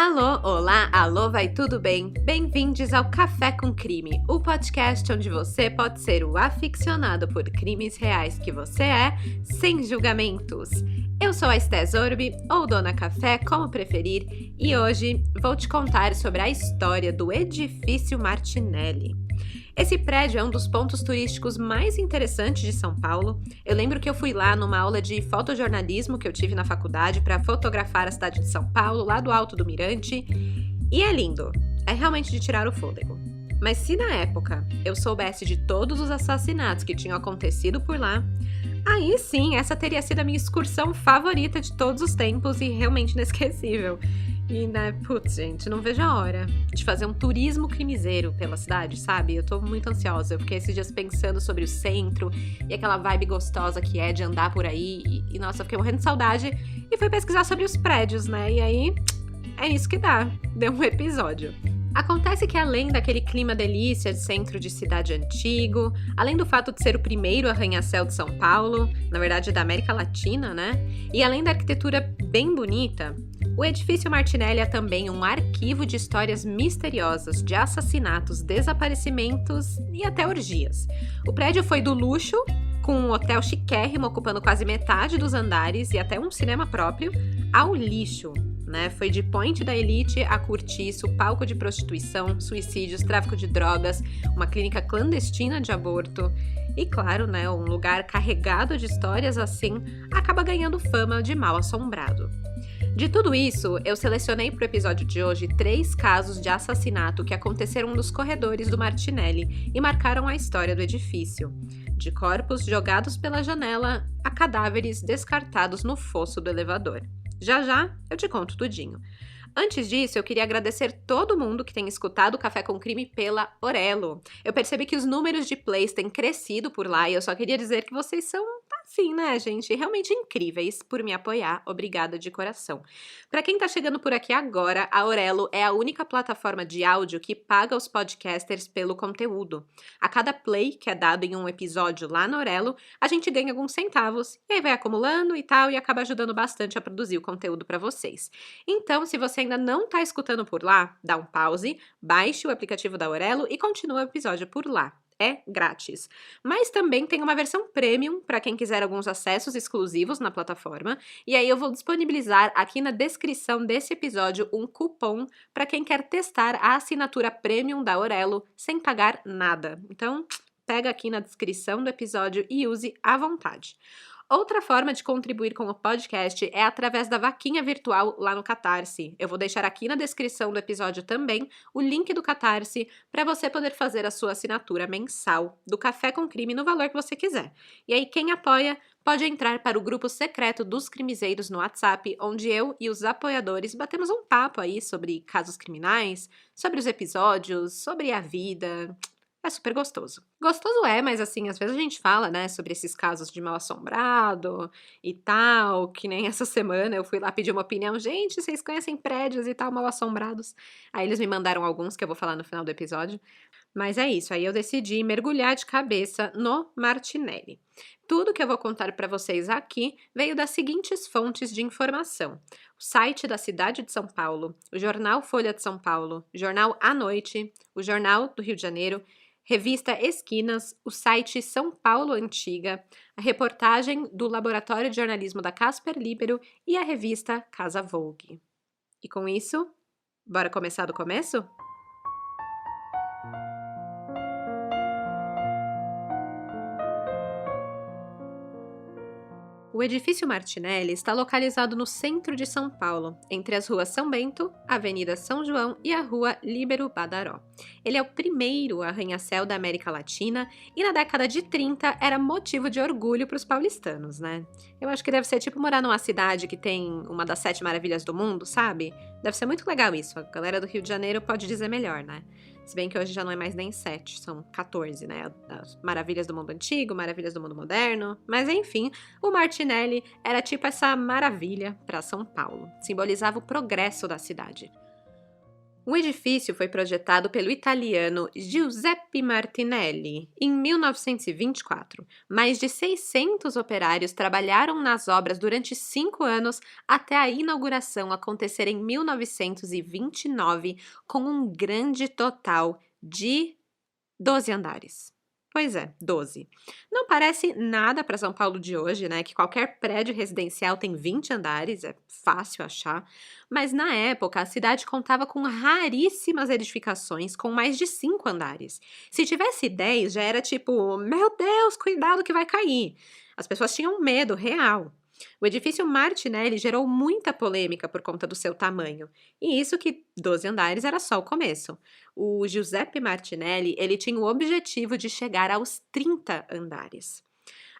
Alô, olá, alô, vai tudo bem? Bem-vindos ao Café com Crime, o podcast onde você pode ser o aficionado por crimes reais que você é, sem julgamentos. Eu sou a Esté Zorbi, ou Dona Café, como preferir, e hoje vou te contar sobre a história do Edifício Martinelli. Esse prédio é um dos pontos turísticos mais interessantes de São Paulo. Eu lembro que eu fui lá numa aula de fotojornalismo que eu tive na faculdade para fotografar a cidade de São Paulo, lá do Alto do Mirante. E é lindo, é realmente de tirar o fôlego. Mas se na época eu soubesse de todos os assassinatos que tinham acontecido por lá, aí sim, essa teria sido a minha excursão favorita de todos os tempos e realmente inesquecível. E, né, putz, gente, não vejo a hora de fazer um turismo crimiseiro pela cidade, sabe? Eu tô muito ansiosa, eu fiquei esses dias pensando sobre o centro e aquela vibe gostosa que é de andar por aí. E nossa, eu fiquei morrendo de saudade e fui pesquisar sobre os prédios, né? E aí, é isso que deu um episódio. Acontece que além daquele clima delícia de centro de cidade antigo, além do fato de ser o primeiro arranha-céu de São Paulo, na verdade da América Latina, né? E além da arquitetura bem bonita, o Edifício Martinelli é também um arquivo de histórias misteriosas, de assassinatos, desaparecimentos e até orgias. O prédio foi do luxo, com um hotel chiquérrimo ocupando quase metade dos andares e até um cinema próprio, ao lixo. Né? Foi de point da elite a cortiço, palco de prostituição, suicídios, tráfico de drogas, uma clínica clandestina de aborto. E claro, né, um lugar carregado de histórias assim acaba ganhando fama de mal assombrado. De tudo isso, eu selecionei para o episódio de hoje 3 casos de assassinato que aconteceram nos corredores do Martinelli e marcaram a história do edifício. De corpos jogados pela janela a cadáveres descartados no fosso do elevador. Já eu te conto tudinho. Antes disso, eu queria agradecer todo mundo que tem escutado o Café com Crime pela Orelo. Eu percebi que os números de plays têm crescido por lá e eu só queria dizer que vocês são, assim, né, gente? Realmente incríveis por me apoiar. Obrigada de coração. Pra quem tá chegando por aqui agora, a Orelo é a única plataforma de áudio que paga os podcasters pelo conteúdo. A cada play que é dado em um episódio lá na Orelo, a gente ganha alguns centavos e aí vai acumulando e tal e acaba ajudando bastante a produzir o conteúdo pra vocês. Então, se você ainda não tá escutando por lá, dá um pause, baixe o aplicativo da Orelo e continue o episódio por lá. É grátis. Mas também tem uma versão premium para quem quiser alguns acessos exclusivos na plataforma. E aí eu vou disponibilizar aqui na descrição desse episódio um cupom para quem quer testar a assinatura premium da Orelo sem pagar nada. Então, pega aqui na descrição do episódio e use à vontade. Outra forma de contribuir com o podcast é através da vaquinha virtual lá no Catarse. Eu vou deixar aqui na descrição do episódio também o link do Catarse para você poder fazer a sua assinatura mensal do Café com Crime no valor que você quiser. E aí quem apoia pode entrar para o grupo secreto dos crimezeiros no WhatsApp, onde eu e os apoiadores batemos um papo aí sobre casos criminais, sobre os episódios, sobre a vida. É super gostoso. Gostoso é, mas assim, às vezes a gente fala, né, sobre esses casos de mal-assombrado e tal, que nem essa semana eu fui lá pedir uma opinião. Gente, vocês conhecem prédios e tal mal-assombrados? Aí eles me mandaram alguns que eu vou falar no final do episódio. Mas é isso, aí eu decidi mergulhar de cabeça no Martinelli. Tudo que eu vou contar para vocês aqui veio das seguintes fontes de informação: o site da cidade de São Paulo, o jornal Folha de São Paulo, o jornal À Noite, o jornal do Rio de Janeiro, revista Esquinas, o site São Paulo Antiga, a reportagem do Laboratório de Jornalismo da Casper Libero e a revista Casa Vogue. E com isso, bora começar do começo? O edifício Martinelli está localizado no centro de São Paulo, entre as ruas São Bento, Avenida São João e a Rua Líbero Badaró. Ele é o primeiro arranha-céu da América Latina e na década de 30 era motivo de orgulho para os paulistanos, né? Eu acho que deve ser tipo morar numa cidade que tem uma das 7 maravilhas do mundo, sabe? Deve ser muito legal isso, a galera do Rio de Janeiro pode dizer melhor, né? Se bem que hoje já não é mais nem 7, são 14, né? As maravilhas do mundo antigo, maravilhas do mundo moderno. Mas enfim, o Martinelli era tipo essa maravilha para São Paulo. Simbolizava o progresso da cidade. O edifício foi projetado pelo italiano Giuseppe Martinelli em 1924. Mais de 600 operários trabalharam nas obras durante 5 anos até a inauguração acontecer em 1929, com um grande total de 12 andares. Pois é, 12. Não parece nada para São Paulo de hoje, né? Que qualquer prédio residencial tem 20 andares, é fácil achar. Mas na época, a cidade contava com raríssimas edificações com mais de 5 andares. Se tivesse 10, já era tipo, meu Deus, cuidado que vai cair. As pessoas tinham medo real. O edifício Martinelli gerou muita polêmica por conta do seu tamanho. E isso que 12 andares era só o começo. O Giuseppe Martinelli, ele tinha o objetivo de chegar aos 30 andares.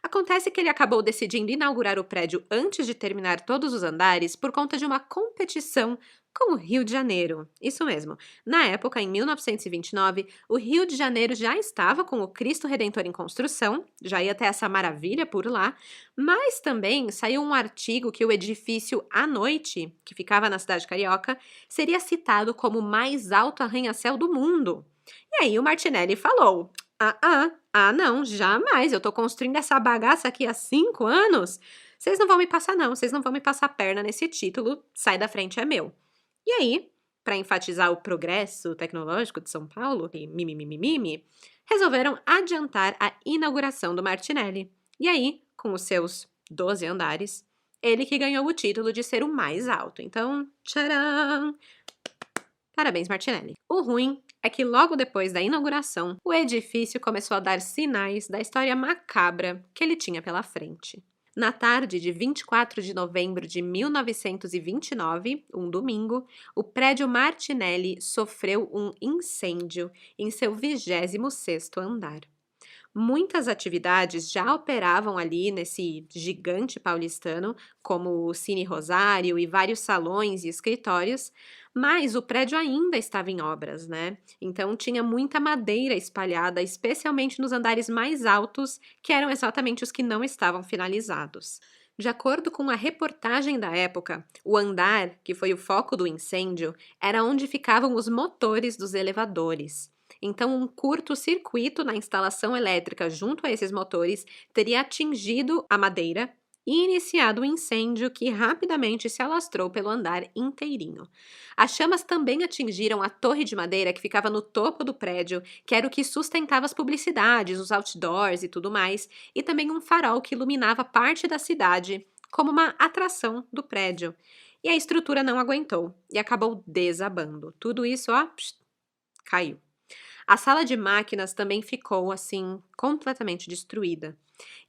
Acontece que ele acabou decidindo inaugurar o prédio antes de terminar todos os andares por conta de uma competição com o Rio de Janeiro. Isso mesmo. Na época, em 1929, o Rio de Janeiro já estava com o Cristo Redentor em construção, já ia ter essa maravilha por lá, mas também saiu um artigo que o edifício à noite, que ficava na cidade carioca, seria citado como o mais alto arranha-céu do mundo. E aí o Martinelli falou: não, jamais, eu tô construindo essa bagaça aqui há 5 anos. Vocês não vão me passar não, vocês não vão me passar perna nesse título, sai da frente, é meu. E aí, para enfatizar o progresso tecnológico de São Paulo, e mimimi, resolveram adiantar a inauguração do Martinelli. E aí, com os seus 12 andares, ele que ganhou o título de ser o mais alto. Então, tcharam! Parabéns, Martinelli. O ruim é que logo depois da inauguração, o edifício começou a dar sinais da história macabra que ele tinha pela frente. Na tarde de 24 de novembro de 1929, um domingo, o prédio Martinelli sofreu um incêndio em seu 26º andar. Muitas atividades já operavam ali nesse gigante paulistano, como o Cine Rosário e vários salões e escritórios, mas o prédio ainda estava em obras, né? Então tinha muita madeira espalhada, especialmente nos andares mais altos, que eram exatamente os que não estavam finalizados. De acordo com a reportagem da época, o andar, que foi o foco do incêndio, era onde ficavam os motores dos elevadores. Então, um curto-circuito na instalação elétrica junto a esses motores teria atingido a madeira e iniciado um incêndio que rapidamente se alastrou pelo andar inteirinho. As chamas também atingiram a torre de madeira que ficava no topo do prédio, que era o que sustentava as publicidades, os outdoors e tudo mais, e também um farol que iluminava parte da cidade, como uma atração do prédio. E a estrutura não aguentou e acabou desabando. Tudo isso, ó, caiu. A sala de máquinas também ficou, assim, completamente destruída.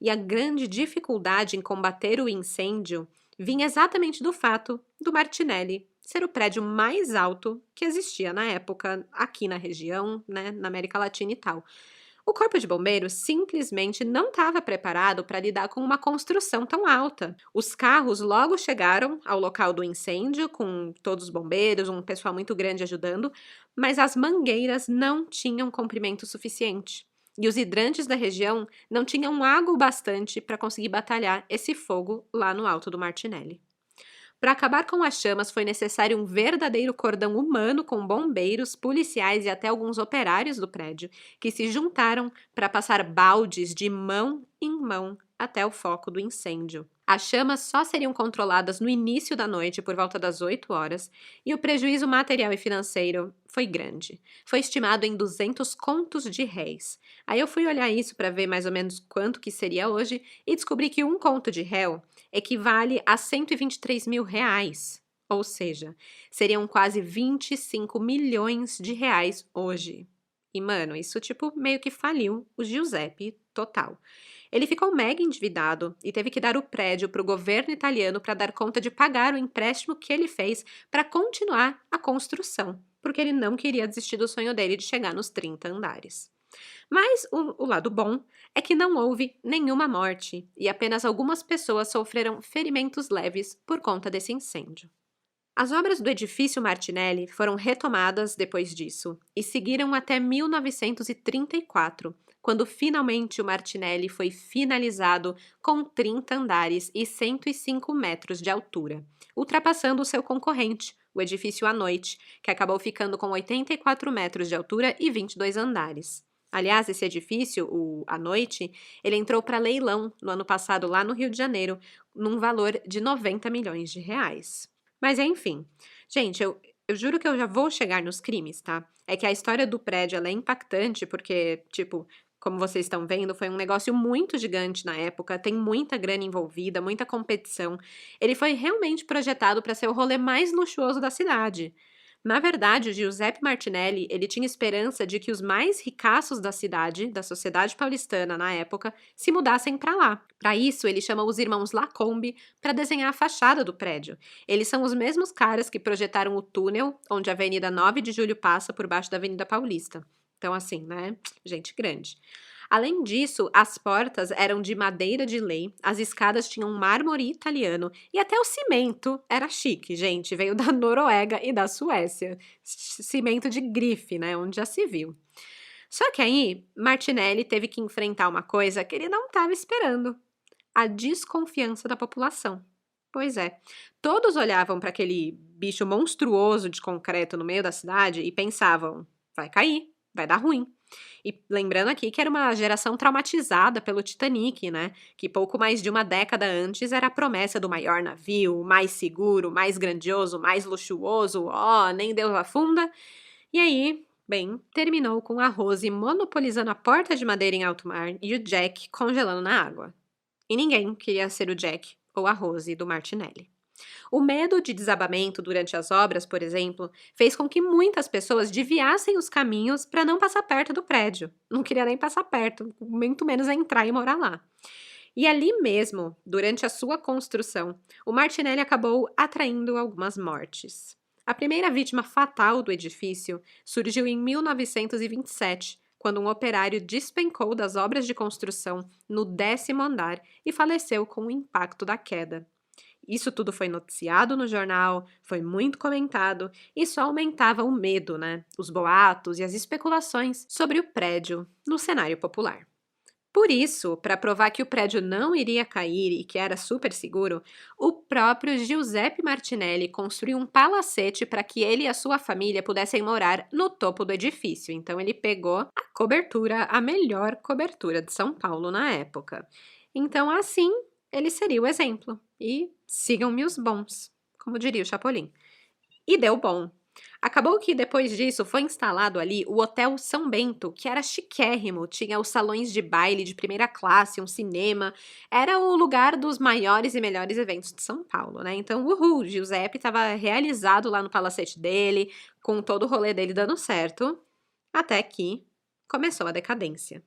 E a grande dificuldade em combater o incêndio vinha exatamente do fato do Martinelli ser o prédio mais alto que existia na época aqui na região, né, na América Latina e tal. O Corpo de Bombeiros simplesmente não estava preparado para lidar com uma construção tão alta. Os carros logo chegaram ao local do incêndio, com todos os bombeiros, um pessoal muito grande ajudando, mas as mangueiras não tinham comprimento suficiente. E os hidrantes da região não tinham água o bastante para conseguir batalhar esse fogo lá no alto do Martinelli. Para acabar com as chamas, foi necessário um verdadeiro cordão humano com bombeiros, policiais e até alguns operários do prédio, que se juntaram para passar baldes de mão em mão até o foco do incêndio. As chamas só seriam controladas no início da noite, por volta das 8 horas, e o prejuízo material e financeiro foi grande. Foi estimado em 200 contos de réis. Aí eu fui olhar isso para ver mais ou menos quanto que seria hoje e descobri que um conto de réu equivale a 123 mil reais. Ou seja, seriam quase 25 milhões de reais hoje. E, mano, isso tipo meio que faliu o Giuseppe total. Ele ficou mega endividado e teve que dar o prédio para o governo italiano para dar conta de pagar o empréstimo que ele fez para continuar a construção, porque ele não queria desistir do sonho dele de chegar nos 30 andares. Mas o lado bom é que não houve nenhuma morte e apenas algumas pessoas sofreram ferimentos leves por conta desse incêndio. As obras do edifício Martinelli foram retomadas depois disso e seguiram até 1934, quando finalmente o Martinelli foi finalizado com 30 andares e 105 metros de altura, ultrapassando o seu concorrente, o edifício à noite, que acabou ficando com 84 metros de altura e 22 andares. Aliás, esse edifício, o à noite, ele entrou para leilão no ano passado lá no Rio de Janeiro, num valor de 90 milhões de reais. Mas enfim, gente, eu juro que eu já vou chegar nos crimes, tá? É que a história do prédio ela é impactante porque, tipo, como vocês estão vendo, foi um negócio muito gigante na época, tem muita grana envolvida, muita competição. Ele foi realmente projetado para ser o rolê mais luxuoso da cidade. Na verdade, o Giuseppe Martinelli, ele tinha esperança de que os mais ricaços da cidade, da sociedade paulistana na época, se mudassem para lá. Para isso, ele chama os irmãos Lacombe para desenhar a fachada do prédio. Eles são os mesmos caras que projetaram o túnel onde a Avenida 9 de Julho passa por baixo da Avenida Paulista. Então, assim, né? Gente grande. Além disso, as portas eram de madeira de lei, as escadas tinham mármore italiano e até o cimento era chique, gente. Veio da Noruega e da Suécia. Cimento de grife, né? Onde já se viu. Só que aí, Martinelli teve que enfrentar uma coisa que ele não estava esperando: a desconfiança da população. Pois é, todos olhavam para aquele bicho monstruoso de concreto no meio da cidade e pensavam: vai cair, vai dar ruim. E lembrando aqui que era uma geração traumatizada pelo Titanic, né? Que pouco mais de uma década antes era a promessa do maior navio, mais seguro, mais grandioso, mais luxuoso, nem Deus afunda. E aí, bem, terminou com a Rose monopolizando a porta de madeira em alto mar e o Jack congelando na água. E ninguém queria ser o Jack ou a Rose do Martinelli. O medo de desabamento durante as obras, por exemplo, fez com que muitas pessoas desviassem os caminhos para não passar perto do prédio. Não queria nem passar perto, muito menos entrar e morar lá. E ali mesmo, durante a sua construção, o Martinelli acabou atraindo algumas mortes. A primeira vítima fatal do edifício surgiu em 1927, quando um operário despencou das obras de construção no 10º andar e faleceu com o impacto da queda. Isso tudo foi noticiado no jornal, foi muito comentado e só aumentava o medo, né? Os boatos e as especulações sobre o prédio no cenário popular. Por isso, para provar que o prédio não iria cair e que era super seguro, o próprio Giuseppe Martinelli construiu um palacete para que ele e a sua família pudessem morar no topo do edifício. Então ele pegou a cobertura, a melhor cobertura de São Paulo na época. Então assim, ele seria o exemplo. E sigam-me os bons, como diria o Chapolin. E deu bom. Acabou que depois disso foi instalado ali o Hotel São Bento, que era chiquérrimo, tinha os salões de baile de primeira classe, um cinema, era o lugar dos maiores e melhores eventos de São Paulo, né? Então, o Giuseppe estava realizado lá no palacete dele, com todo o rolê dele dando certo, até que começou a decadência.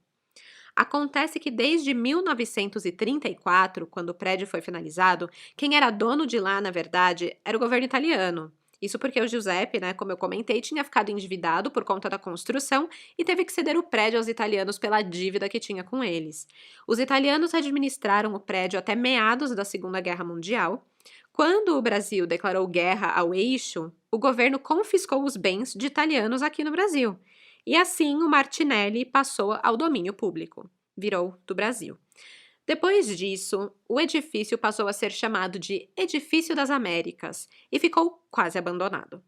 Acontece que desde 1934, quando o prédio foi finalizado, quem era dono de lá, na verdade, era o governo italiano. Isso porque o Giuseppe, né, como eu comentei, tinha ficado endividado por conta da construção e teve que ceder o prédio aos italianos pela dívida que tinha com eles. Os italianos administraram o prédio até meados da Segunda Guerra Mundial. Quando o Brasil declarou guerra ao eixo, o governo confiscou os bens de italianos aqui no Brasil. E assim o Martinelli passou ao domínio público. Virou do Brasil. Depois disso, o edifício passou a ser chamado de Edifício das Américas e ficou quase abandonado.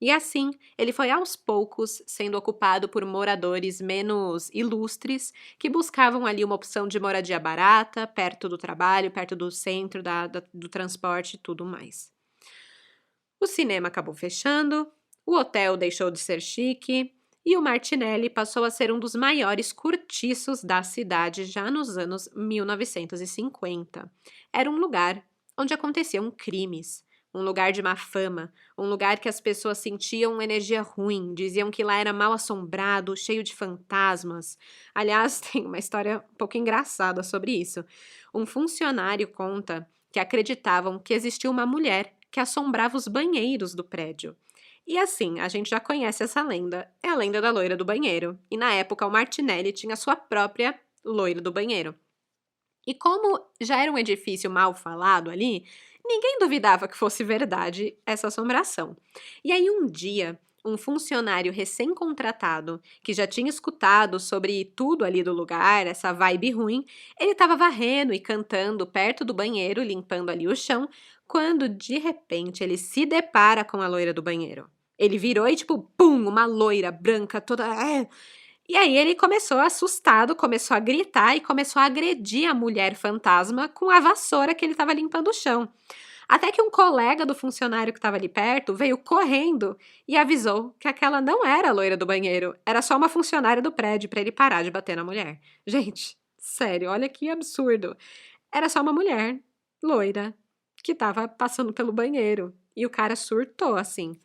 E assim, ele foi aos poucos sendo ocupado por moradores menos ilustres que buscavam ali uma opção de moradia barata, perto do trabalho, perto do centro, do transporte e tudo mais. O cinema acabou fechando, o hotel deixou de ser chique e o Martinelli passou a ser um dos maiores cortiços da cidade já nos anos 1950. Era um lugar onde aconteciam crimes, um lugar de má fama, um lugar que as pessoas sentiam energia ruim, diziam que lá era mal assombrado, cheio de fantasmas. Aliás, tem uma história um pouco engraçada sobre isso. Um funcionário conta que acreditavam que existia uma mulher que assombrava os banheiros do prédio. E assim, a gente já conhece essa lenda, é a lenda da loira do banheiro. E na época o Martinelli tinha sua própria loira do banheiro. E como já era um edifício mal falado ali, ninguém duvidava que fosse verdade essa assombração. E aí um dia, um funcionário recém-contratado que já tinha escutado sobre tudo ali do lugar, essa vibe ruim, ele estava varrendo e cantando perto do banheiro, limpando ali o chão, quando de repente ele se depara com a loira do banheiro. Ele virou e tipo, pum, uma loira branca toda. E aí ele começou assustado, começou a gritar e começou a agredir a mulher fantasma com a vassoura que ele estava limpando o chão. Até que um colega do funcionário que estava ali perto veio correndo e avisou que aquela não era a loira do banheiro, era só uma funcionária do prédio para ele parar de bater na mulher. Gente, sério, olha que absurdo. Era só uma mulher, loira, que estava passando pelo banheiro. E o cara surtou assim.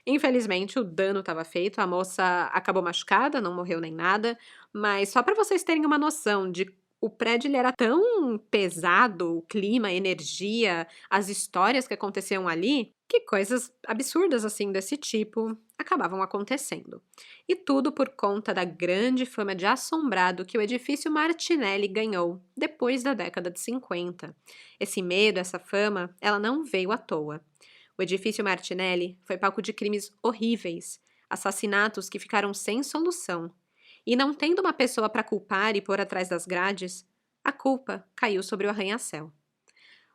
Infelizmente, o dano estava feito, a moça acabou machucada, não morreu nem nada, mas só para vocês terem uma noção de o prédio ele era tão pesado, o clima, a energia, as histórias que aconteciam ali, que coisas absurdas assim desse tipo acabavam acontecendo. E tudo por conta da grande fama de assombrado que o edifício Martinelli ganhou depois da década de 50. Esse medo, essa fama, ela não veio à toa. O edifício Martinelli foi palco de crimes horríveis, assassinatos que ficaram sem solução. E não tendo uma pessoa para culpar e pôr atrás das grades, a culpa caiu sobre o arranha-céu.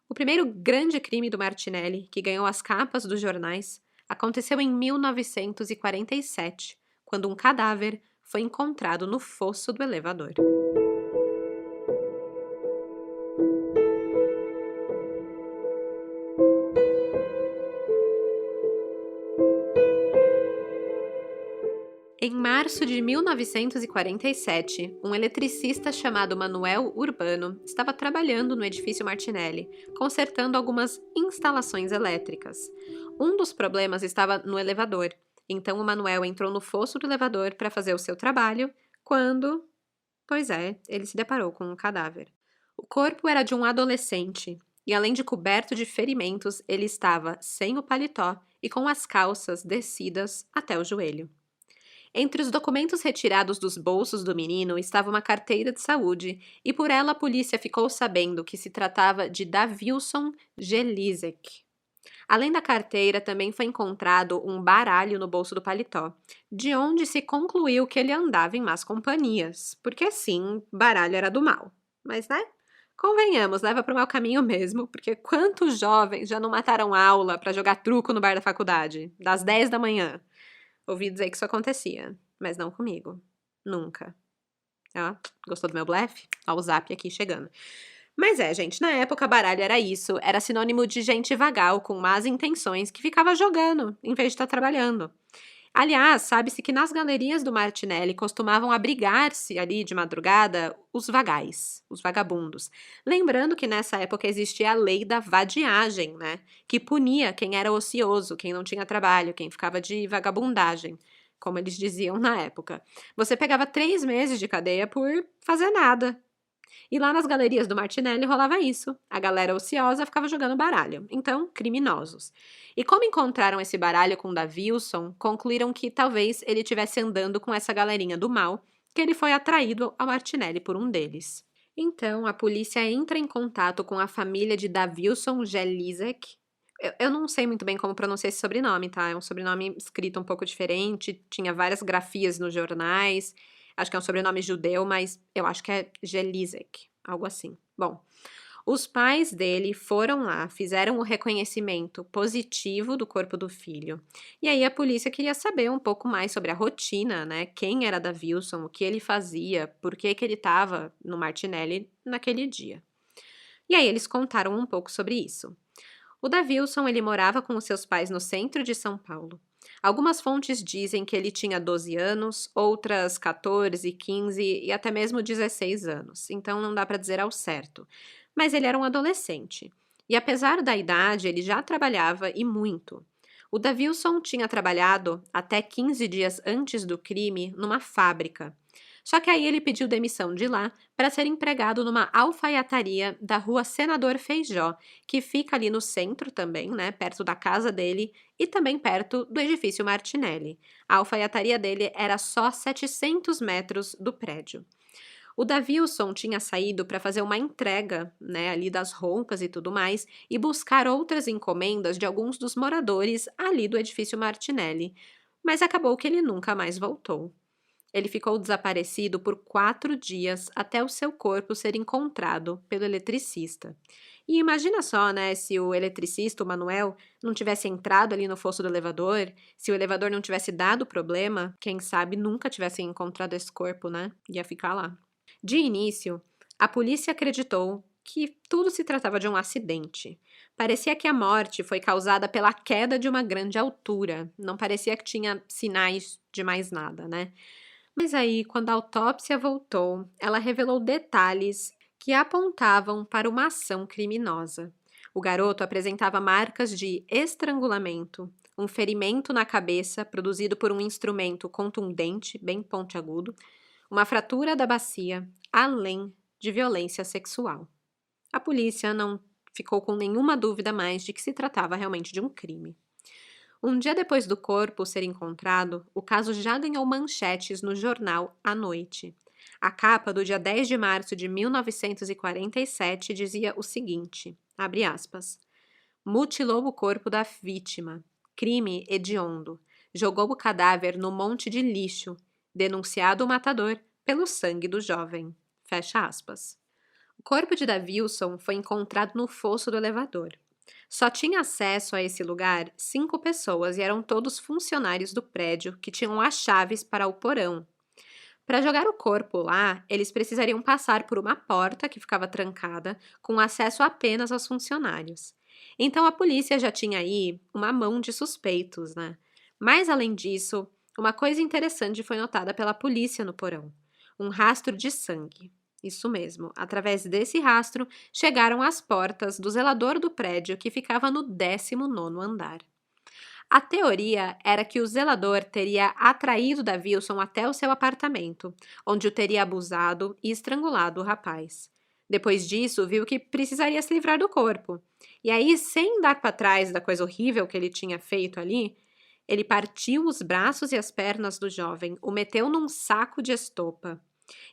O primeiro grande crime do Martinelli, que ganhou as capas dos jornais, aconteceu em 1947, quando um cadáver foi encontrado no fosso do elevador. Em março de 1947, um eletricista chamado Manuel Urbano estava trabalhando no edifício Martinelli, consertando algumas instalações elétricas. Um dos problemas estava no elevador, então o Manuel entrou no fosso do elevador para fazer o seu trabalho, quando, ele se deparou com um cadáver. O corpo era de um adolescente, e além de coberto de ferimentos, ele estava sem o paletó e com as calças descidas até o joelho. Entre os documentos retirados dos bolsos do menino estava uma carteira de saúde, e por ela a polícia ficou sabendo que se tratava de Davilson Gelizek. Além da carteira, também foi encontrado um baralho no bolso do paletó, de onde se concluiu que ele andava em más companhias, porque sim, baralho era do mal. Mas, né? Convenhamos, leva para o mau caminho mesmo, porque quantos jovens já não mataram aula para jogar truco no bar da faculdade, das 10 da manhã? Ouvi dizer que isso acontecia, mas não comigo. Nunca. Ó, gostou do meu blefe? Ó, o zap aqui chegando. Mas gente, na época baralho era isso, era sinônimo de gente vagal, com más intenções, que ficava jogando, em vez de estar trabalhando. Aliás, sabe-se que nas galerias do Martinelli costumavam abrigar-se ali de madrugada os vagais, os vagabundos. Lembrando que nessa época existia a lei da vadiagem, né? Que punia quem era ocioso, quem não tinha trabalho, quem ficava de vagabundagem, como eles diziam na época. Você pegava 3 meses de cadeia por fazer nada. E lá nas galerias do Martinelli rolava isso. A galera ociosa ficava jogando baralho. Então, criminosos. E como encontraram esse baralho com Davilson, concluíram que talvez ele estivesse andando com essa galerinha do mal, que ele foi atraído ao Martinelli por um deles. Então, a polícia entra em contato com a família de Davilson Gelizek. Eu não sei muito bem como pronunciar esse sobrenome, tá? É um sobrenome escrito um pouco diferente, tinha várias grafias nos jornais. Acho que é um sobrenome judeu, mas eu acho que é Gelizek, algo assim. Bom, os pais dele foram lá, fizeram o reconhecimento positivo do corpo do filho. E aí a polícia queria saber um pouco mais sobre a rotina, né? Quem era Davilson, o que ele fazia, por que que ele estava no Martinelli naquele dia. E aí eles contaram um pouco sobre isso. O Davilson, ele morava com os seus pais no centro de São Paulo. Algumas fontes dizem que ele tinha 12 anos, outras 14, 15 e até mesmo 16 anos, então não dá para dizer ao certo. Mas ele era um adolescente. E apesar da idade, ele já trabalhava e muito. O Davilson tinha trabalhado até 15 dias antes do crime numa fábrica. Só que aí ele pediu demissão de lá para ser empregado numa alfaiataria da rua Senador Feijó, que fica ali no centro também, né, perto da casa dele e também perto do edifício Martinelli. A alfaiataria dele era só 700 metros do prédio. O Davilson tinha saído para fazer uma entrega, né, ali das roupas e tudo mais, e buscar outras encomendas de alguns dos moradores ali do edifício Martinelli. Mas acabou que ele nunca mais voltou. Ele ficou desaparecido por 4 dias até o seu corpo ser encontrado pelo eletricista. E imagina só, né, se o eletricista, o Manuel, não tivesse entrado ali no fosso do elevador, se o elevador não tivesse dado problema, quem sabe nunca tivessem encontrado esse corpo, né? Ia ficar lá. De início, a polícia acreditou que tudo se tratava de um acidente. Parecia que a morte foi causada pela queda de uma grande altura. Não parecia que tinha sinais de mais nada, né? Mas aí, quando a autópsia voltou, ela revelou detalhes que apontavam para uma ação criminosa. O garoto apresentava marcas de estrangulamento, um ferimento na cabeça produzido por um instrumento contundente, bem pontiagudo, uma fratura da bacia, além de violência sexual. A polícia não ficou com nenhuma dúvida mais de que se tratava realmente de um crime. Um dia depois do corpo ser encontrado, o caso já ganhou manchetes no jornal à noite. A capa do dia 10 de março de 1947 dizia o seguinte, abre aspas, mutilou o corpo da vítima, crime hediondo, jogou o cadáver no monte de lixo, denunciado o matador pelo sangue do jovem, fecha aspas. O corpo de Davilson foi encontrado no fosso do elevador. Só tinha acesso a esse lugar 5 pessoas e eram todos funcionários do prédio que tinham as chaves para o porão. Para jogar o corpo lá, eles precisariam passar por uma porta que ficava trancada, com acesso apenas aos funcionários. Então a polícia já tinha aí uma mão de suspeitos, né? Mas além disso, uma coisa interessante foi notada pela polícia no porão: um rastro de sangue. Isso mesmo, através desse rastro, chegaram às portas do zelador do prédio que ficava no 19º andar. A teoria era que o zelador teria atraído Davilson até o seu apartamento, onde o teria abusado e estrangulado o rapaz. Depois disso, viu que precisaria se livrar do corpo. E aí, sem dar para trás da coisa horrível que ele tinha feito ali, ele partiu os braços e as pernas do jovem, o meteu num saco de estopa.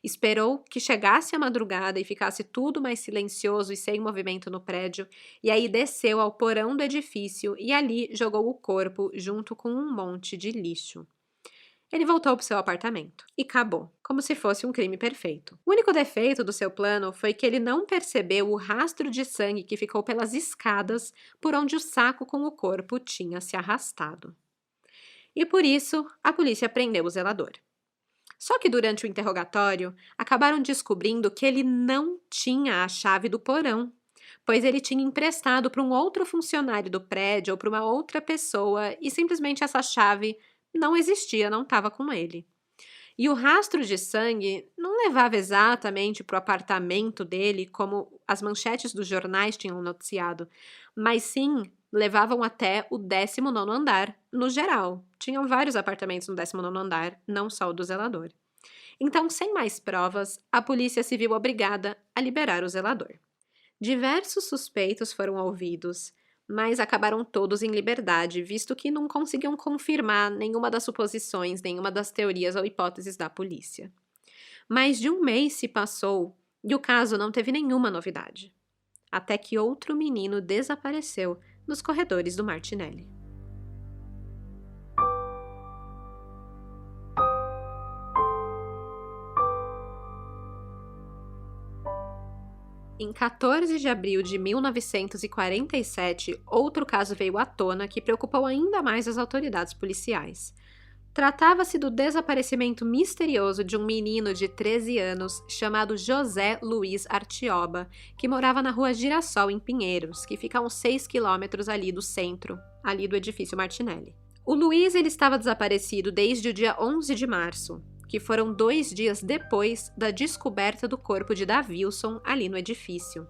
Esperou que chegasse a madrugada e ficasse tudo mais silencioso e sem movimento no prédio, e aí desceu ao porão do edifício e ali jogou o corpo junto com um monte de lixo. Ele voltou para o seu apartamento e acabou, como se fosse um crime perfeito. O único defeito do seu plano foi que ele não percebeu o rastro de sangue que ficou pelas escadas por onde o saco com o corpo tinha se arrastado. E por isso, a polícia prendeu o zelador. Só que durante o interrogatório, acabaram descobrindo que ele não tinha a chave do porão, pois ele tinha emprestado para um outro funcionário do prédio ou para uma outra pessoa e simplesmente essa chave não existia, não estava com ele. E o rastro de sangue não levava exatamente para o apartamento dele, como as manchetes dos jornais tinham noticiado, mas sim levavam até o 19º andar, no geral. Tinham vários apartamentos no 19º andar, não só o do zelador. Então, sem mais provas, a polícia se viu obrigada a liberar o zelador. Diversos suspeitos foram ouvidos, mas acabaram todos em liberdade, visto que não conseguiam confirmar nenhuma das suposições, nenhuma das teorias ou hipóteses da polícia. Mais de um mês se passou e o caso não teve nenhuma novidade. Até que outro menino desapareceu nos corredores do Martinelli. Em 14 de abril de 1947, outro caso veio à tona que preocupou ainda mais as autoridades policiais. Tratava-se do desaparecimento misterioso de um menino de 13 anos chamado José Luiz Artioba, que morava na rua Girassol, em Pinheiros, que fica a uns 6 quilômetros ali do centro, ali do edifício Martinelli. O Luiz ele estava desaparecido desde o dia 11 de março, que foram 2 dias depois da descoberta do corpo de Davilson ali no edifício.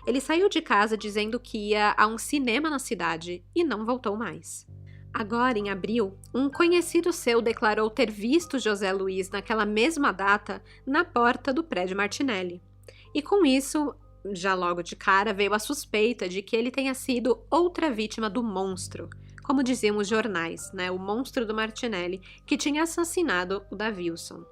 Ele saiu de casa dizendo que ia a um cinema na cidade e não voltou mais. Agora, em abril, um conhecido seu declarou ter visto José Luiz naquela mesma data na porta do prédio Martinelli. E com isso, já logo de cara, veio a suspeita de que ele tenha sido outra vítima do monstro, como diziam os jornais, né? O monstro do Martinelli, que tinha assassinado o Davilson.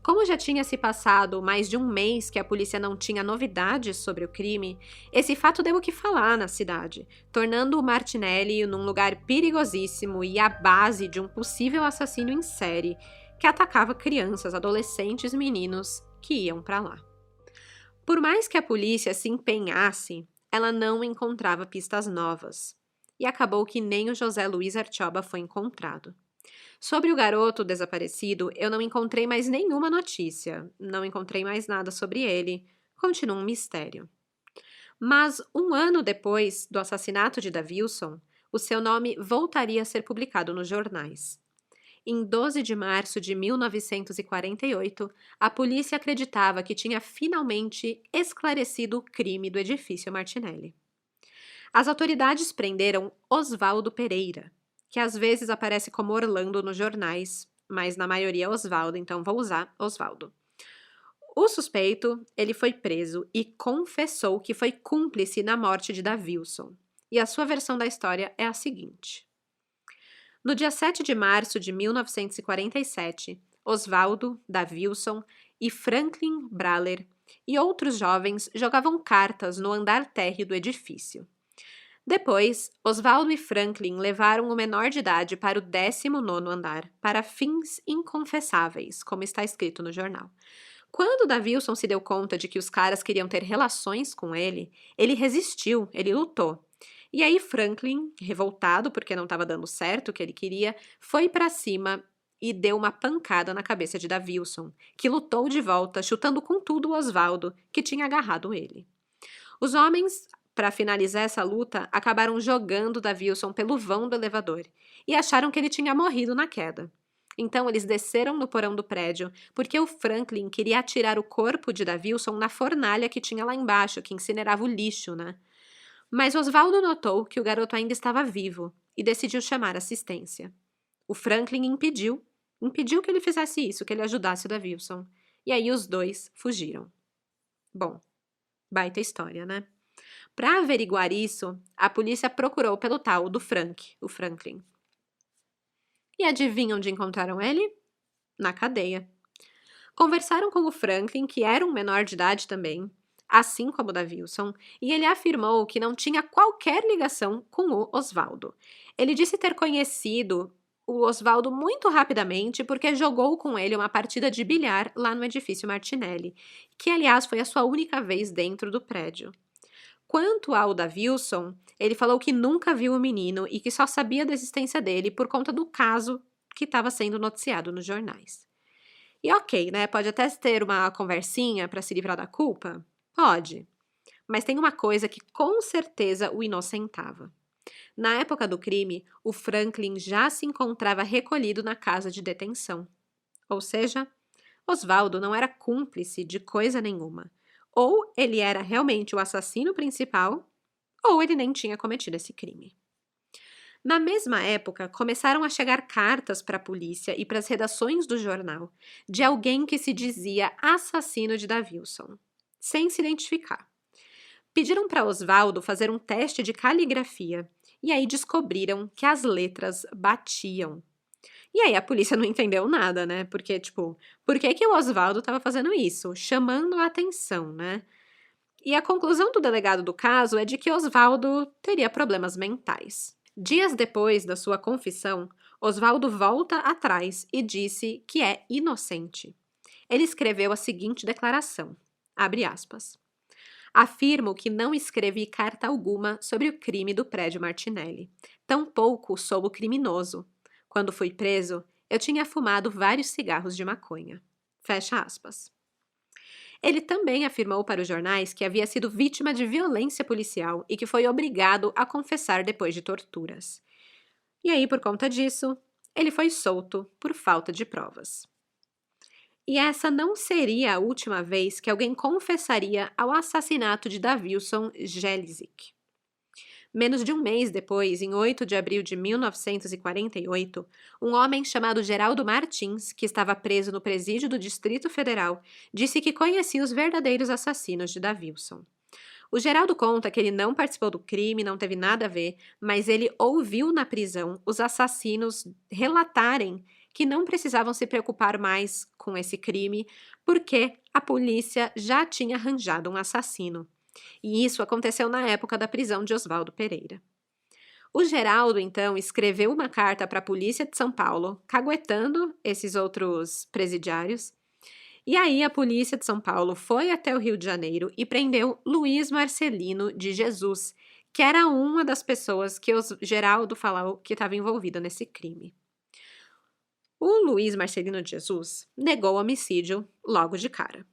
Como já tinha se passado mais de um mês que a polícia não tinha novidades sobre o crime, esse fato deu o que falar na cidade, tornando o Martinelli num lugar perigosíssimo e a base de um possível assassino em série que atacava crianças, adolescentes e meninos que iam para lá. Por mais que a polícia se empenhasse, ela não encontrava pistas novas. E acabou que nem o José Luiz Artioba foi encontrado. Sobre o garoto desaparecido, eu não encontrei mais nenhuma notícia, não encontrei mais nada sobre ele, continua um mistério. Mas um ano depois do assassinato de Davilson, o seu nome voltaria a ser publicado nos jornais. Em 12 de março de 1948, a polícia acreditava que tinha finalmente esclarecido o crime do edifício Martinelli. As autoridades prenderam Oswaldo Pereira, que às vezes aparece como Orlando nos jornais, mas na maioria é Oswaldo, então vou usar Oswaldo. O suspeito, ele foi preso e confessou que foi cúmplice na morte de Davilson. E a sua versão da história é a seguinte. No dia 7 de março de 1947, Oswaldo, Davilson e Franklin Braller e outros jovens jogavam cartas no andar térreo do edifício. Depois, Oswaldo e Franklin levaram o menor de idade para o 19º andar, para fins inconfessáveis, como está escrito no jornal. Quando Davilson se deu conta de que os caras queriam ter relações com ele resistiu, ele lutou. E aí Franklin, revoltado porque não estava dando certo o que ele queria, foi para cima e deu uma pancada na cabeça de Davilson, que lutou de volta, chutando com tudo o Oswaldo, que tinha agarrado ele. Os homens, para finalizar essa luta, acabaram jogando Davilson pelo vão do elevador e acharam que ele tinha morrido na queda. Então eles desceram no porão do prédio porque o Franklin queria atirar o corpo de Davilson na fornalha que tinha lá embaixo, que incinerava o lixo, né? Mas Oswaldo notou que o garoto ainda estava vivo e decidiu chamar assistência. O Franklin impediu que ele fizesse isso, que ele ajudasse o Davilson. E aí os dois fugiram. Bom, baita história, né? Para averiguar isso, a polícia procurou pelo tal do o Franklin. E adivinha onde encontraram ele? Na cadeia. Conversaram com o Franklin, que era um menor de idade também, assim como o Davilson, e ele afirmou que não tinha qualquer ligação com o Oswaldo. Ele disse ter conhecido o Oswaldo muito rapidamente porque jogou com ele uma partida de bilhar lá no edifício Martinelli, que aliás foi a sua única vez dentro do prédio. Quanto ao Davilson, ele falou que nunca viu o menino e que só sabia da existência dele por conta do caso que estava sendo noticiado nos jornais. E ok, né? Pode até ter uma conversinha para se livrar da culpa? Pode. Mas tem uma coisa que com certeza o inocentava. Na época do crime, o Franklin já se encontrava recolhido na casa de detenção. Ou seja, Oswaldo não era cúmplice de coisa nenhuma. Ou ele era realmente o assassino principal, ou ele nem tinha cometido esse crime. Na mesma época, começaram a chegar cartas para a polícia e para as redações do jornal de alguém que se dizia assassino de Davilson, sem se identificar. Pediram para Oswaldo fazer um teste de caligrafia e aí descobriram que as letras batiam. E aí a polícia não entendeu nada, né? Porque, por que o Oswaldo estava fazendo isso? Chamando a atenção, né? E a conclusão do delegado do caso é de que Oswaldo teria problemas mentais. Dias depois da sua confissão, Oswaldo volta atrás e disse que é inocente. Ele escreveu a seguinte declaração, abre aspas. Afirmo que não escrevi carta alguma sobre o crime do prédio Martinelli. Tampouco sou o criminoso. Quando fui preso, eu tinha fumado vários cigarros de maconha. Fecha aspas. Ele também afirmou para os jornais que havia sido vítima de violência policial e que foi obrigado a confessar depois de torturas. E aí, por conta disso, ele foi solto por falta de provas. E essa não seria a última vez que alguém confessaria ao assassinato de Davilson Gelzik. Menos de um mês depois, em 8 de abril de 1948, um homem chamado Geraldo Martins, que estava preso no presídio do Distrito Federal, disse que conhecia os verdadeiros assassinos de Davilson. O Geraldo conta que ele não participou do crime, não teve nada a ver, mas ele ouviu na prisão os assassinos relatarem que não precisavam se preocupar mais com esse crime, porque a polícia já tinha arranjado um assassino. E isso aconteceu na época da prisão de Oswaldo Pereira. O Geraldo, então, escreveu uma carta para a polícia de São Paulo, caguetando esses outros presidiários. E aí a polícia de São Paulo foi até o Rio de Janeiro e prendeu Luiz Marcelino de Jesus, que era uma das pessoas que o Geraldo falou que estava envolvida nesse crime. O Luiz Marcelino de Jesus negou o homicídio logo de cara.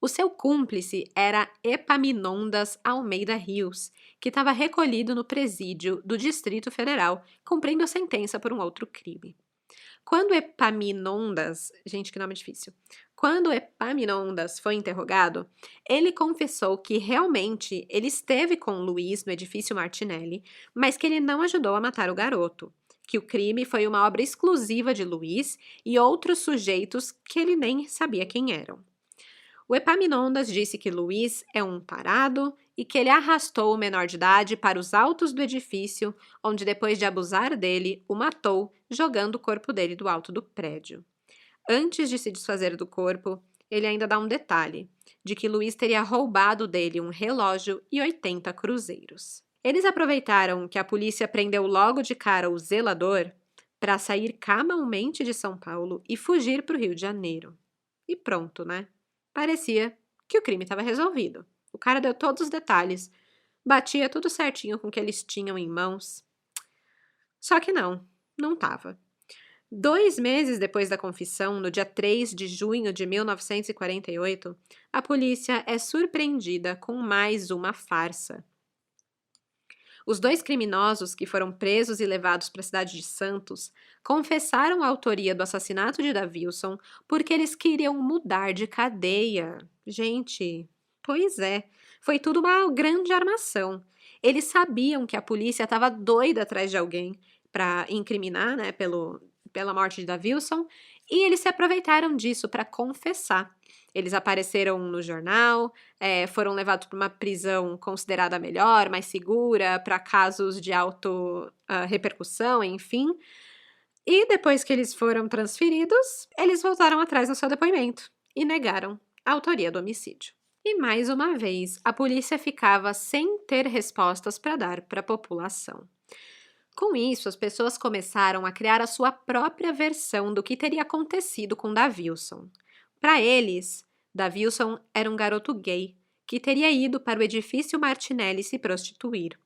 O seu cúmplice era Epaminondas Almeida Rios, que estava recolhido no presídio do Distrito Federal, cumprindo a sentença por um outro crime. Quando Epaminondas, gente, que nome difícil. Quando Epaminondas foi interrogado, ele confessou que realmente ele esteve com Luiz no edifício Martinelli, mas que ele não ajudou a matar o garoto, que o crime foi uma obra exclusiva de Luiz e outros sujeitos que ele nem sabia quem eram. O Epaminondas disse que Luiz é um tarado e que ele arrastou o menor de idade para os altos do edifício, onde depois de abusar dele, o matou, jogando o corpo dele do alto do prédio. Antes de se desfazer do corpo, ele ainda dá um detalhe, de que Luiz teria roubado dele um relógio e 80 cruzeiros. Eles aproveitaram que a polícia prendeu logo de cara o zelador para sair cabalmente de São Paulo e fugir para o Rio de Janeiro. E pronto, né? Parecia que o crime estava resolvido. O cara deu todos os detalhes, batia tudo certinho com o que eles tinham em mãos. Só que não estava. 2 meses depois da confissão, no dia 3 de junho de 1948, a polícia é surpreendida com mais uma farsa. Os 2 criminosos que foram presos e levados para a cidade de Santos confessaram a autoria do assassinato de Davilson porque eles queriam mudar de cadeia. Gente, pois é, foi tudo uma grande armação. Eles sabiam que a polícia estava doida atrás de alguém para incriminar, né, pela morte de Davilson, e eles se aproveitaram disso para confessar. Eles apareceram no jornal, foram levados para uma prisão considerada melhor, mais segura, para casos de alta repercussão, enfim. E depois que eles foram transferidos, eles voltaram atrás no seu depoimento e negaram a autoria do homicídio. E mais uma vez, a polícia ficava sem ter respostas para dar para a população. Com isso, as pessoas começaram a criar a sua própria versão do que teria acontecido com Davilson. Para eles, Davilson era um garoto gay que teria ido para o edifício Martinelli se prostituir.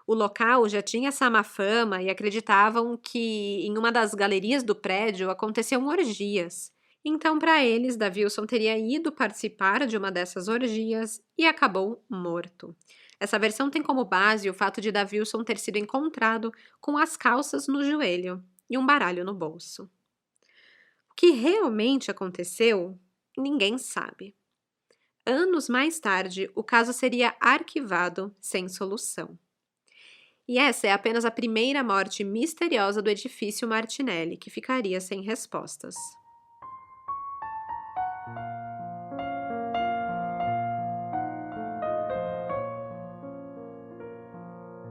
O local já tinha essa má fama e acreditavam que em uma das galerias do prédio aconteciam orgias. Então, para eles, Davilson teria ido participar de uma dessas orgias e acabou morto. Essa versão tem como base o fato de Davilson ter sido encontrado com as calças no joelho e um baralho no bolso. O que realmente aconteceu, ninguém sabe. Anos mais tarde, o caso seria arquivado sem solução. E essa é apenas a primeira morte misteriosa do edifício Martinelli, que ficaria sem respostas.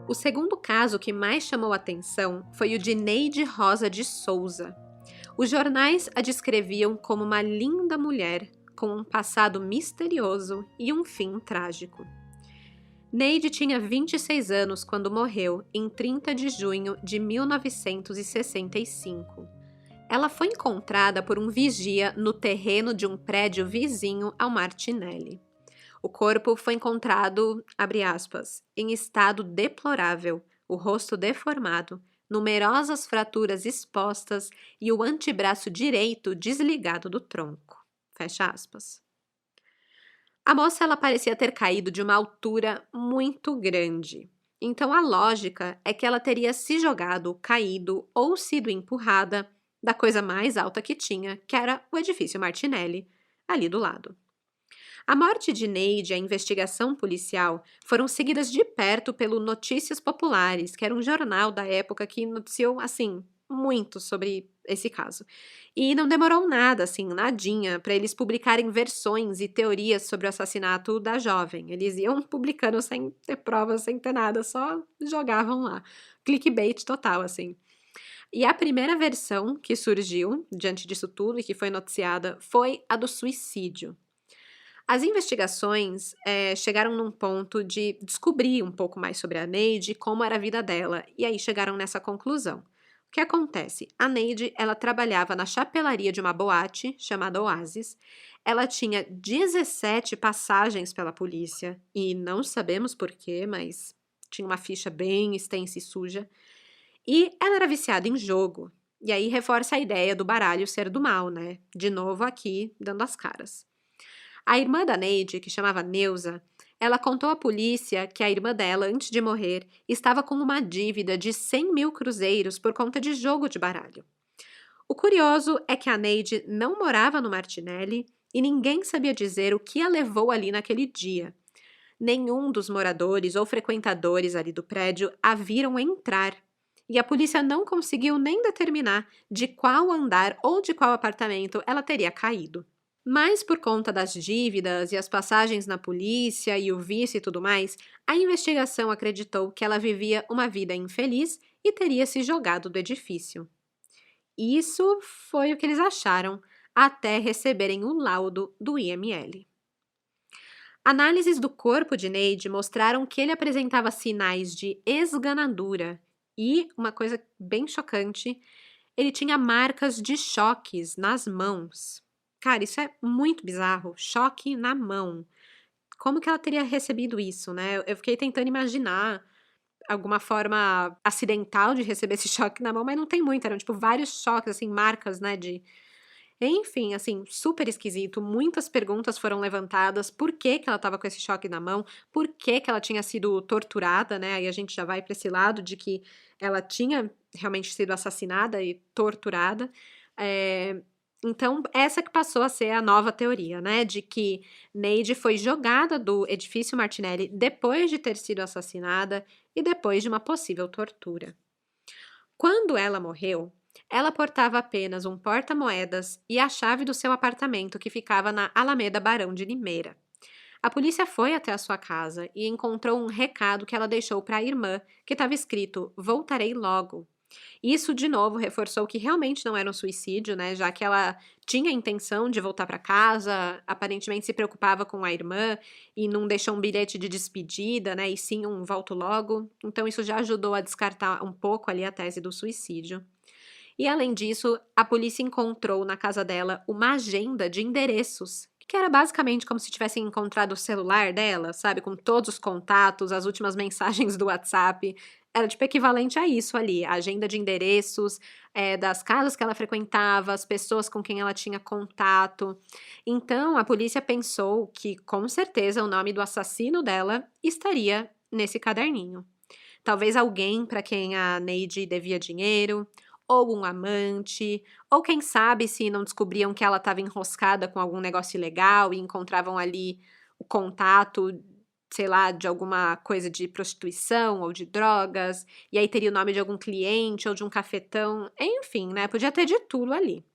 O segundo caso que mais chamou atenção foi o de Neide Rosa de Souza. Os jornais a descreviam como uma linda mulher com um passado misterioso e um fim trágico. Neide tinha 26 anos quando morreu, em 30 de junho de 1965. Ela foi encontrada por um vigia no terreno de um prédio vizinho ao Martinelli. O corpo foi encontrado, abre aspas, em estado deplorável, o rosto deformado, numerosas fraturas expostas e o antebraço direito desligado do tronco. Fecha aspas. A moça ela parecia ter caído de uma altura muito grande. Então a lógica é que ela teria se jogado, caído ou sido empurrada da coisa mais alta que tinha, que era o edifício Martinelli, ali do lado. A morte de Neide e a investigação policial foram seguidas de perto pelo Notícias Populares, que era um jornal da época que noticiou, assim, muito sobre esse caso. E não demorou nada, assim, nadinha, para eles publicarem versões e teorias sobre o assassinato da jovem. Eles iam publicando sem ter provas, sem ter nada, só jogavam lá. Clickbait total, assim. E a primeira versão que surgiu diante disso tudo e que foi noticiada foi a do suicídio. As investigações chegaram num ponto de descobrir um pouco mais sobre a Neide e como era a vida dela, e aí chegaram nessa conclusão. O que acontece? A Neide, ela trabalhava na chapelaria de uma boate chamada Oasis. Ela tinha 17 passagens pela polícia e não sabemos por quê, mas tinha uma ficha bem extensa e suja. E ela era viciada em jogo. E aí reforça a ideia do baralho ser do mal, né? De novo aqui, dando as caras. A irmã da Neide, que chamava Neuza, ela contou à polícia que a irmã dela, antes de morrer, estava com uma dívida de 100 mil cruzeiros por conta de jogo de baralho. O curioso é que a Neide não morava no Martinelli e ninguém sabia dizer o que a levou ali naquele dia. Nenhum dos moradores ou frequentadores ali do prédio a viram entrar. E a polícia não conseguiu nem determinar de qual andar ou de qual apartamento ela teria caído. Mas por conta das dívidas e as passagens na polícia e o vício e tudo mais, a investigação acreditou que ela vivia uma vida infeliz e teria se jogado do edifício. Isso foi o que eles acharam, até receberem o laudo do IML. Análises do corpo de Neide mostraram que ele apresentava sinais de esganadura e, uma coisa bem chocante, ele tinha marcas de choques nas mãos. Cara, isso é muito bizarro. Choque na mão. Como que ela teria recebido isso, né? Eu fiquei tentando imaginar alguma forma acidental de receber esse choque na mão, mas não tem muito. Eram, tipo, vários choques, assim, marcas, né, de... Enfim, assim, super esquisito. Muitas perguntas foram levantadas. Por que que ela estava com esse choque na mão? Por que que ela tinha sido torturada, né? Aí a gente já vai para esse lado de que ela tinha realmente sido assassinada e torturada. Então, essa que passou a ser a nova teoria, né? De que Neide foi jogada do edifício Martinelli depois de ter sido assassinada e depois de uma possível tortura. Quando ela morreu, ela portava apenas um porta-moedas e a chave do seu apartamento que ficava na Alameda Barão de Limeira. A polícia foi até a sua casa e encontrou um recado que ela deixou para a irmã, que estava escrito: "Voltarei logo". Isso, de novo, reforçou que realmente não era um suicídio, né? Já que ela tinha a intenção de voltar para casa, aparentemente se preocupava com a irmã e não deixou um bilhete de despedida, né? E sim um volto logo. Então, isso já ajudou a descartar um pouco ali a tese do suicídio. E, além disso, a polícia encontrou na casa dela uma agenda de endereços, que era basicamente como se tivessem encontrado o celular dela, sabe? Com todos os contatos, as últimas mensagens do WhatsApp. Era tipo equivalente a isso ali, a agenda de endereços, das casas que ela frequentava, as pessoas com quem ela tinha contato. Então, a polícia pensou que, com certeza, o nome do assassino dela estaria nesse caderninho. Talvez alguém para quem a Neide devia dinheiro, ou um amante, ou quem sabe se não descobriam que ela estava enroscada com algum negócio ilegal e encontravam ali o contato, sei lá, de alguma coisa de prostituição ou de drogas, e aí teria o nome de algum cliente ou de um cafetão, enfim, né? Podia ter de tudo ali.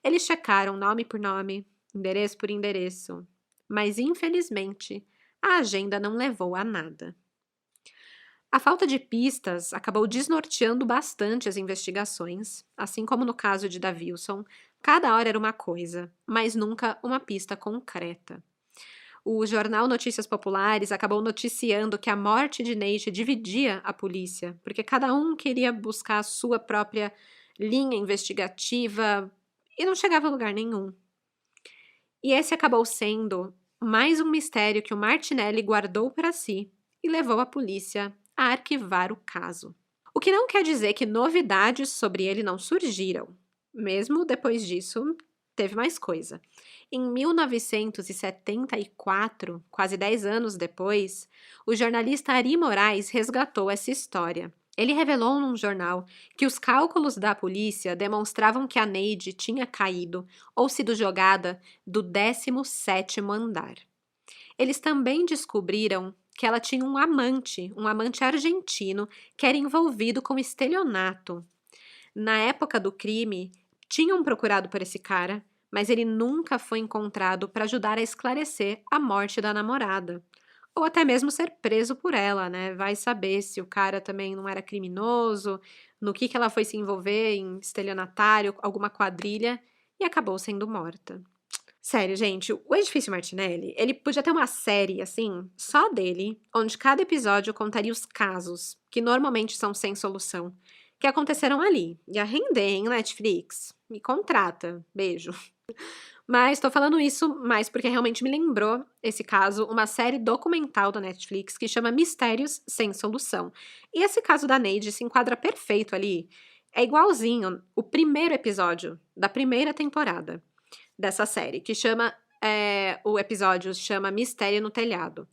Eles checaram nome por nome, endereço por endereço, mas infelizmente a agenda não levou a nada. A falta de pistas acabou desnorteando bastante as investigações, assim como no caso de Davilson, cada hora era uma coisa, mas nunca uma pista concreta. O jornal Notícias Populares acabou noticiando que a morte de Neide dividia a polícia, porque cada um queria buscar a sua própria linha investigativa e não chegava a lugar nenhum. E esse acabou sendo mais um mistério que o Martinelli guardou para si e levou a polícia a arquivar o caso. O que não quer dizer que novidades sobre ele não surgiram. Mesmo depois disso, teve mais coisa. Em 1974, quase 10 anos depois, o jornalista Ari Moraes resgatou essa história. Ele revelou num jornal que os cálculos da polícia demonstravam que a Neide tinha caído ou sido jogada do 17º andar. Eles também descobriram que ela tinha um amante argentino que era envolvido com estelionato. Na época do crime, tinham procurado por esse cara, mas ele nunca foi encontrado para ajudar a esclarecer a morte da namorada. ou até mesmo ser preso por ela, né? Vai saber se o cara também não era criminoso, no que ela foi se envolver em estelionatário, alguma quadrilha, e acabou sendo morta. Sério, gente, o Edifício Martinelli, ele podia ter uma série, assim, só dele, onde cada episódio contaria os casos, que normalmente são sem solução, que aconteceram ali. Ia render, hein, Netflix? Me contrata. Beijo. Mas tô falando isso mais porque realmente me lembrou, esse caso, uma série documental da Netflix que chama Mistérios Sem Solução. E esse caso da Neide se enquadra perfeito ali. É igualzinho o primeiro episódio da primeira temporada dessa série, que chama. O episódio chama Mistério no Telhado.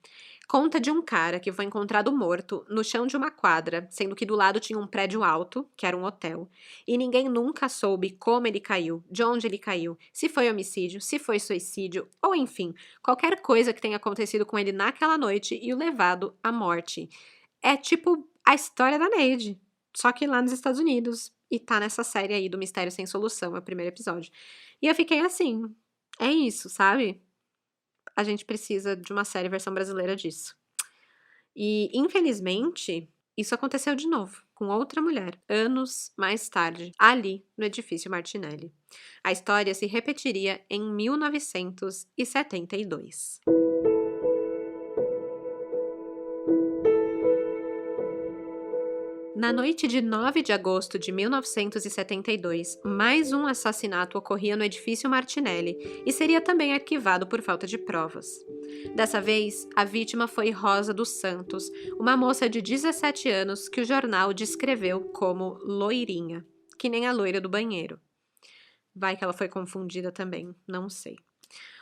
Conta de um cara que foi encontrado morto no chão de uma quadra, sendo que do lado tinha um prédio alto, que era um hotel, e ninguém nunca soube como ele caiu, de onde ele caiu, se foi homicídio, se foi suicídio, ou enfim, qualquer coisa que tenha acontecido com ele naquela noite e o levado à morte. É tipo a história da Neide, só que lá nos Estados Unidos, e tá nessa série aí do Mistério Sem Solução, é o primeiro episódio. E eu fiquei assim, é isso, sabe? A gente precisa de uma série versão brasileira disso. E, infelizmente, isso aconteceu de novo, com outra mulher, anos mais tarde, ali no Edifício Martinelli. A história se repetiria em 1972. Na noite de 9 de agosto de 1972, mais um assassinato ocorria no Edifício Martinelli e seria também arquivado por falta de provas. Dessa vez, a vítima foi Rosa dos Santos, uma moça de 17 anos que o jornal descreveu como loirinha, que nem a loira do banheiro. Vai que ela foi confundida também, não sei.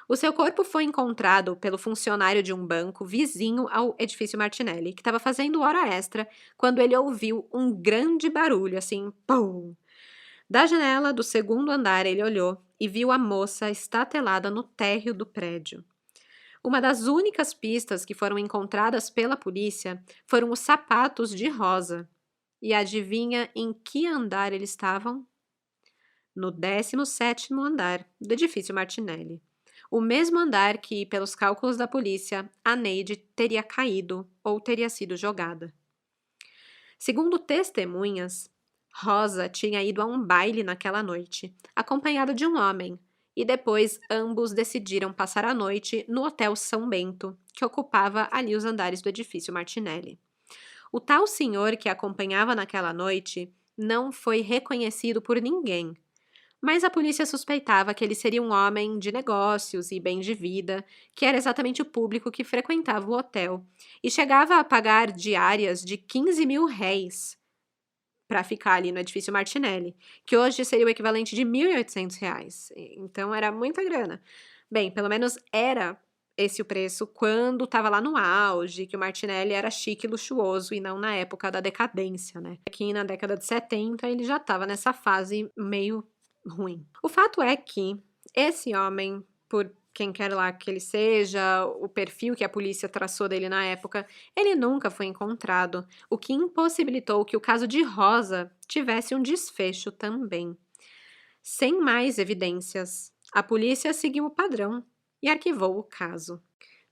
O seu corpo foi encontrado pelo funcionário de um banco vizinho ao Edifício Martinelli, que estava fazendo hora extra quando ele ouviu um grande barulho, assim, pum! Da janela do segundo andar ele olhou e viu a moça estatelada no térreo do prédio. Uma das únicas pistas que foram encontradas pela polícia foram os sapatos de Rosa. E adivinha em que andar eles estavam? No 17º andar do Edifício Martinelli. O mesmo andar que, pelos cálculos da polícia, a Neide teria caído ou teria sido jogada. Segundo testemunhas, Rosa tinha ido a um baile naquela noite, acompanhada de um homem, e depois ambos decidiram passar a noite no Hotel São Bento, que ocupava ali os andares do Edifício Martinelli. O tal senhor que a acompanhava naquela noite não foi reconhecido por ninguém, mas a polícia suspeitava que ele seria um homem de negócios e bem de vida, que era exatamente o público que frequentava o hotel, e chegava a pagar diárias de 15 mil réis para ficar ali no Edifício Martinelli, que hoje seria o equivalente de 1.800 reais. Então era muita grana. Bem, pelo menos era esse o preço quando estava lá no auge, que o Martinelli era chique e luxuoso e não na época da decadência, né? Aqui na década de 70 ele já estava nessa fase meio ruim. O fato é que esse homem, por quem quer lá que ele seja, o perfil que a polícia traçou dele na época, ele nunca foi encontrado, o que impossibilitou que o caso de Rosa tivesse um desfecho também. Sem mais evidências, a polícia seguiu o padrão e arquivou o caso.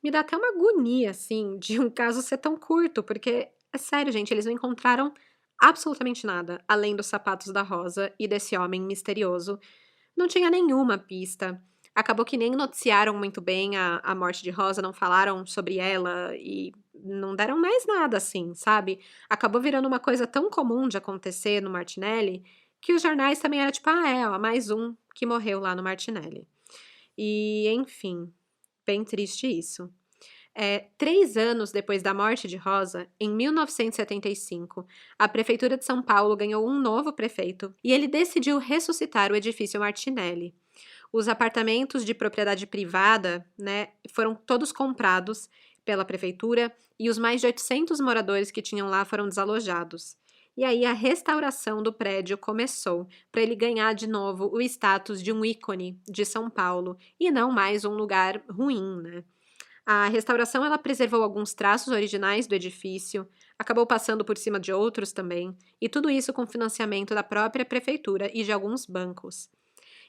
Me dá até uma agonia, assim, de um caso ser tão curto, porque, é sério, gente, eles não encontraram absolutamente nada, além dos sapatos da Rosa e desse homem misterioso. Não tinha nenhuma pista. Acabou que nem noticiaram muito bem a morte de Rosa, não falaram sobre ela e não deram mais nada assim, sabe? Acabou virando uma coisa tão comum de acontecer no Martinelli que os jornais também eram tipo, ó, mais um que morreu lá no Martinelli. E, enfim, bem triste isso. 3 anos depois da morte de Rosa, em 1975, a Prefeitura de São Paulo ganhou um novo prefeito e ele decidiu ressuscitar o Edifício Martinelli. Os apartamentos de propriedade privada, né, foram todos comprados pela Prefeitura e os mais de 800 moradores que tinham lá foram desalojados. E aí a restauração do prédio começou, para ele ganhar de novo o status de um ícone de São Paulo e não mais um lugar ruim, né? A restauração ela preservou alguns traços originais do edifício, acabou passando por cima de outros também, e tudo isso com financiamento da própria prefeitura e de alguns bancos.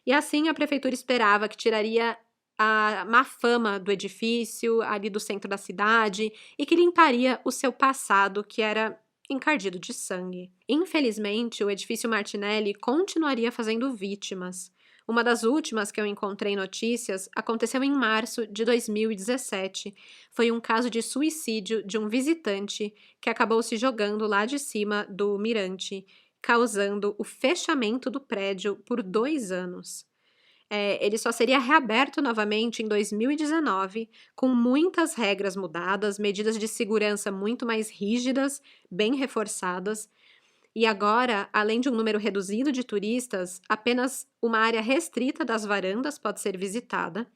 E assim a prefeitura esperava que tiraria a má fama do edifício, ali do centro da cidade, e que limparia o seu passado, que era encardido de sangue. Infelizmente, o edifício Martinelli continuaria fazendo vítimas. Uma das últimas que eu encontrei notícias aconteceu em março de 2017. Foi um caso de suicídio de um visitante que acabou se jogando lá de cima do mirante, causando o fechamento do prédio por 2 anos. Ele só seria reaberto novamente em 2019, com muitas regras mudadas, medidas de segurança muito mais rígidas, bem reforçadas. E agora, além de um número reduzido de turistas, apenas uma área restrita das varandas pode ser visitada,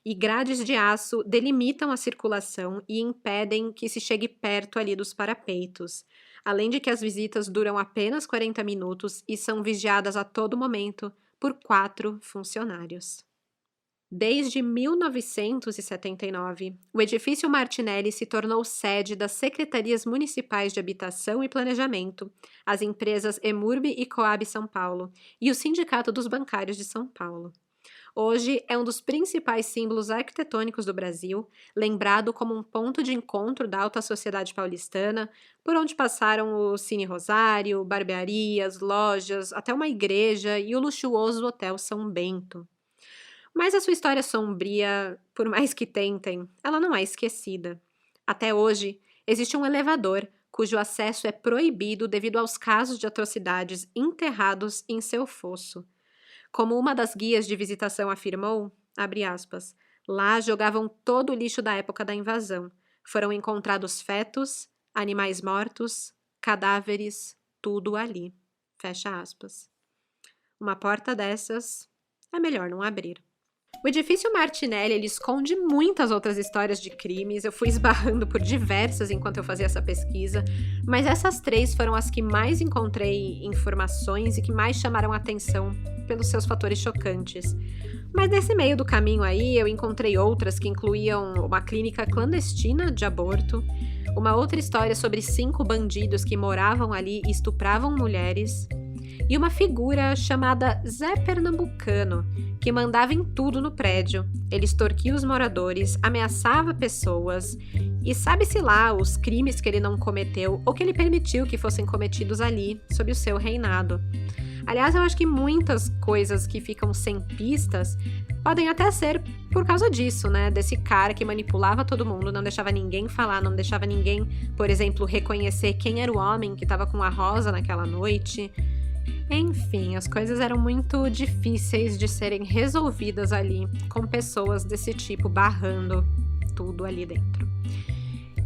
e grades de aço delimitam a circulação e impedem que se chegue perto ali dos parapeitos. Além de que as visitas duram apenas 40 minutos e são vigiadas a todo momento por 4 funcionários. Desde 1979, o edifício Martinelli se tornou sede das Secretarias Municipais de Habitação e Planejamento, as empresas Emurb e Coab São Paulo e o Sindicato dos Bancários de São Paulo. Hoje é um dos principais símbolos arquitetônicos do Brasil, lembrado como um ponto de encontro da alta sociedade paulistana, por onde passaram o Cine Rosário, barbearias, lojas, até uma igreja e o luxuoso Hotel São Bento. Mas a sua história sombria, por mais que tentem, ela não é esquecida. Até hoje, existe um elevador cujo acesso é proibido devido aos casos de atrocidades enterrados em seu fosso. Como uma das guias de visitação afirmou, abre aspas, lá jogavam todo o lixo da época da invasão. Foram encontrados fetos, animais mortos, cadáveres, tudo ali. Fecha aspas. Uma porta dessas é melhor não abrir. O edifício Martinelli, ele esconde muitas outras histórias de crimes, eu fui esbarrando por diversas enquanto eu fazia essa pesquisa, mas essas 3 foram as que mais encontrei informações e que mais chamaram a atenção pelos seus fatores chocantes. Mas nesse meio do caminho aí, eu encontrei outras que incluíam uma clínica clandestina de aborto, uma outra história sobre 5 bandidos que moravam ali e estupravam mulheres, e uma figura chamada Zé Pernambucano, que mandava em tudo no prédio. Ele extorquia os moradores, ameaçava pessoas e sabe-se lá os crimes que ele não cometeu ou que ele permitiu que fossem cometidos ali, sob o seu reinado. Aliás, eu acho que muitas coisas que ficam sem pistas podem até ser por causa disso, né? Desse cara que manipulava todo mundo, não deixava ninguém falar, não deixava ninguém, por exemplo, reconhecer quem era o homem que estava com a Rosa naquela noite. Enfim, as coisas eram muito difíceis de serem resolvidas ali, com pessoas desse tipo barrando tudo ali dentro.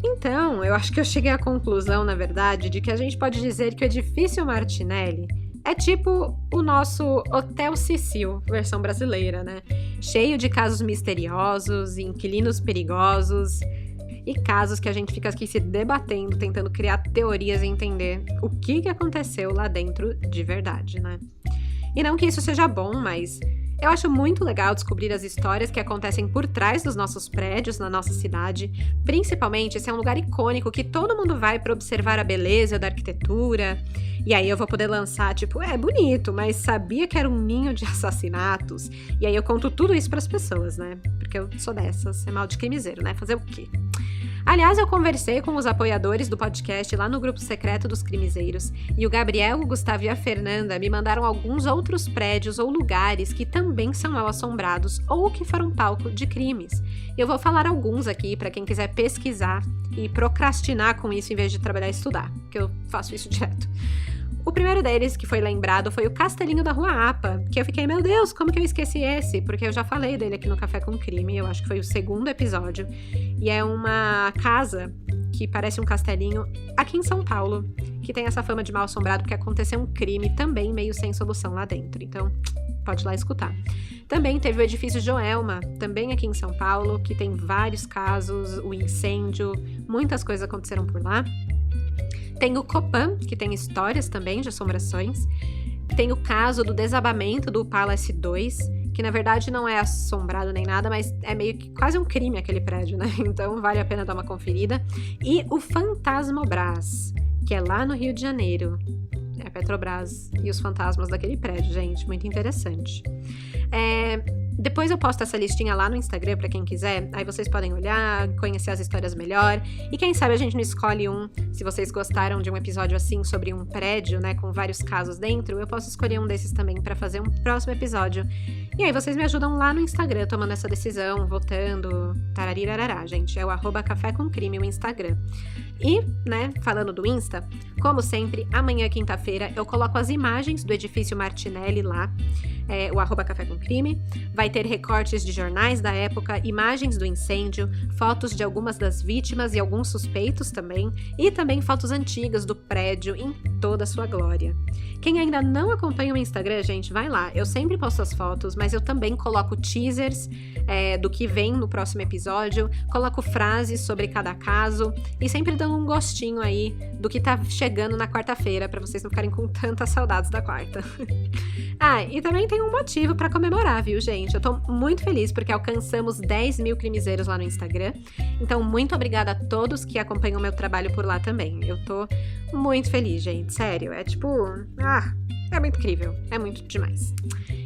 Então, eu acho que eu cheguei à conclusão, na verdade, de que a gente pode dizer que o edifício Martinelli é tipo o nosso Hotel Cecil, versão brasileira, né? Cheio de casos misteriosos, inquilinos perigosos e casos que a gente fica aqui se debatendo, tentando criar teorias e entender o que aconteceu lá dentro de verdade, né? E não que isso seja bom, mas eu acho muito legal descobrir as histórias que acontecem por trás dos nossos prédios na nossa cidade, principalmente se é um lugar icônico que todo mundo vai para observar a beleza da arquitetura. E aí eu vou poder lançar, tipo, é bonito, mas sabia que era um ninho de assassinatos? E aí eu conto tudo isso para as pessoas, né? Porque eu sou dessas, é mal de crimiseiro, né? Fazer o quê? Aliás, eu conversei com os apoiadores do podcast lá no grupo secreto dos crimezeiros, e o Gabriel, o Gustavo e a Fernanda me mandaram alguns outros prédios ou lugares que também são mal assombrados ou que foram palco de crimes. Eu vou falar alguns aqui para quem quiser pesquisar e procrastinar com isso em vez de trabalhar e estudar, que eu faço isso direto. O primeiro deles que foi lembrado foi o Castelinho da Rua Apa, que eu fiquei, meu Deus, como que eu esqueci esse? Porque eu já falei dele aqui no Café com Crime, eu acho que foi o 2º episódio. E é uma casa que parece um castelinho aqui em São Paulo, que tem essa fama de mal assombrado porque aconteceu um crime também meio sem solução lá dentro. Então, pode ir lá escutar. Também teve o edifício Joelma, também aqui em São Paulo, que tem vários casos, o incêndio, muitas coisas aconteceram por lá. Tem o Copan, que tem histórias também de assombrações. Tem o caso do desabamento do Palace 2, que na verdade não é assombrado nem nada, mas é meio que quase um crime aquele prédio, né? Então vale a pena dar uma conferida. E o Fantasmobras, que é lá no Rio de Janeiro. É a Petrobras e os fantasmas daquele prédio, gente, muito interessante. Depois eu posto essa listinha lá no Instagram pra quem quiser, aí vocês podem olhar, conhecer as histórias melhor, e quem sabe a gente não escolhe um, se vocês gostaram de um episódio assim sobre um prédio, né, com vários casos dentro, eu posso escolher um desses também pra fazer um próximo episódio. E aí vocês me ajudam lá no Instagram, tomando essa decisão, votando, tararirarará, gente, é o @cafécomcrime o Instagram. E, né, falando do Insta, como sempre, amanhã, quinta-feira, eu coloco as imagens do edifício Martinelli lá, o @cafécomcrime, vai ter recortes de jornais da época, imagens do incêndio, fotos de algumas das vítimas e alguns suspeitos também, e também fotos antigas do prédio em toda a sua glória. Quem ainda não acompanha o Instagram, gente, vai lá, eu sempre posto as fotos, mas eu também coloco teasers do que vem no próximo episódio, coloco frases sobre cada caso, e sempre dando um gostinho aí do que tá chegando na quarta-feira, pra vocês não ficarem com tantas saudades da quarta. E também tem um motivo pra comemorar, viu, gente? Eu tô muito feliz porque alcançamos 10 mil crimezeiros lá no Instagram. Então, muito obrigada a todos que acompanham o meu trabalho por lá também. Eu tô muito feliz, gente. Sério, é muito incrível. É muito demais.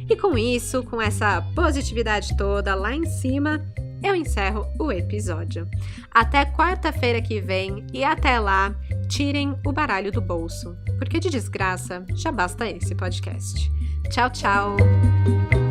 E com isso, com essa positividade toda lá em cima, eu encerro o episódio. Até quarta-feira que vem e até lá, tirem o baralho do bolso, porque de desgraça já basta esse podcast. Tchau, tchau!